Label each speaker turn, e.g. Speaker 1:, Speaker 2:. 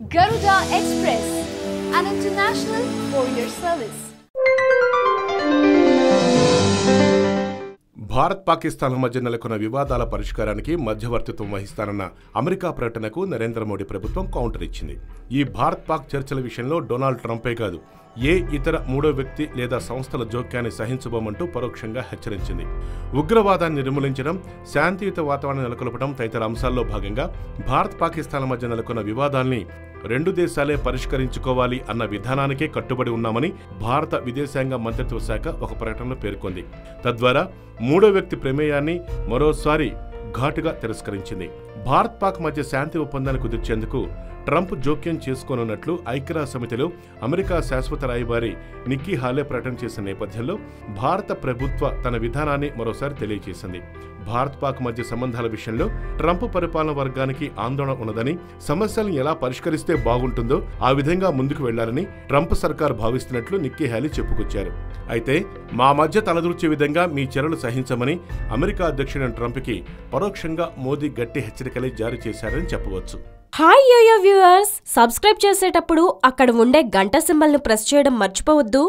Speaker 1: Garuda Express, an international courier service.
Speaker 2: భారత్-పాకిస్తాన్ల మధ్య నెలకొన్న వివాదాల పరిష్కారానికి మధ్యవర్తిత్వం వహిస్తానన్న అమెరికా ప్రకటనకు నరేంద్ర మోడీ ప్రభుత్వం కౌంటర్ ఇచ్చింది. ఈ భారత్-పాక్ చర్చల విషయంలో డొనాల్డ్ ట్రంపే కాదు, ఏ ఇతర మూడో వ్యక్తి లేదా సంస్థల జోక్యాన్ని సహించబోమంటూ పరోక్షంగా హెచ్చరించింది. ఉగ్రవాదాన్ని నిర్మూలించడం, శాంతియుత వాతావరణం నెలకొల్పడం తదితర అంశాల్లో భాగంగా భారత్-పాకిస్తాన్ల మధ్య నెలకొన్న వివాదాల్ని రెండు దేశాలే పరిష్కరించుకోవాలి అన్న విధానానికే కట్టుబడి ఉన్నామని భారత విదేశాంగ మంత్రిత్వ శాఖ ఒక ప్రకటనలో పేర్కొంది. తద్వారా మూడో వ్యక్తి ప్రమేయాన్ని మరోసారి ఘాటుగా తిరస్కరించింది. భారత్-పాక్ మధ్య శాంతి ఒప్పందాన్ని కుదిర్చేందుకు ట్రంప్ జోక్యం చేసుకోనున్నట్లు ఐక్యరాజ్యసమితిలో అమెరికా శాశ్వత రాయబారి నిక్కీ హాలే ప్రకటన చేసిన నేపథ్యంలో భారత ప్రభుత్వ తన విధానాన్ని మరోసారి తెలియజేసింది. భారత్-పాక్ మధ్య సంబంధాల విషయంలో ట్రంప్ పరిపాలన వర్గానికి ఆందోళన ఉన్నదని, సమస్యలను ఎలా పరిష్కరిస్తే బాగుంటుందో ఆ విధంగా ముందుకు వెళ్లాలని ట్రంప్ సర్కార్ భావిస్తున్నట్లు నిక్కీ హాలే చెప్పుకొచ్చారు. అయితే మా మధ్య తలదూర్చే విధంగా మీ చర్యలు సహించమని అమెరికా అధ్యక్షుడైన ట్రంప్కి పరోక్షంగా మోదీ గట్టి హెచ్చరికలే జారీ చేశారని చెప్పవచ్చు.
Speaker 3: హాయ్ యోయో వ్యూవర్స్, సబ్స్క్రైబ్ చేసేటప్పుడు అక్కడ ఉండే గంట సింబల్ను ప్రెస్ చేయడం మర్చిపోవద్దు.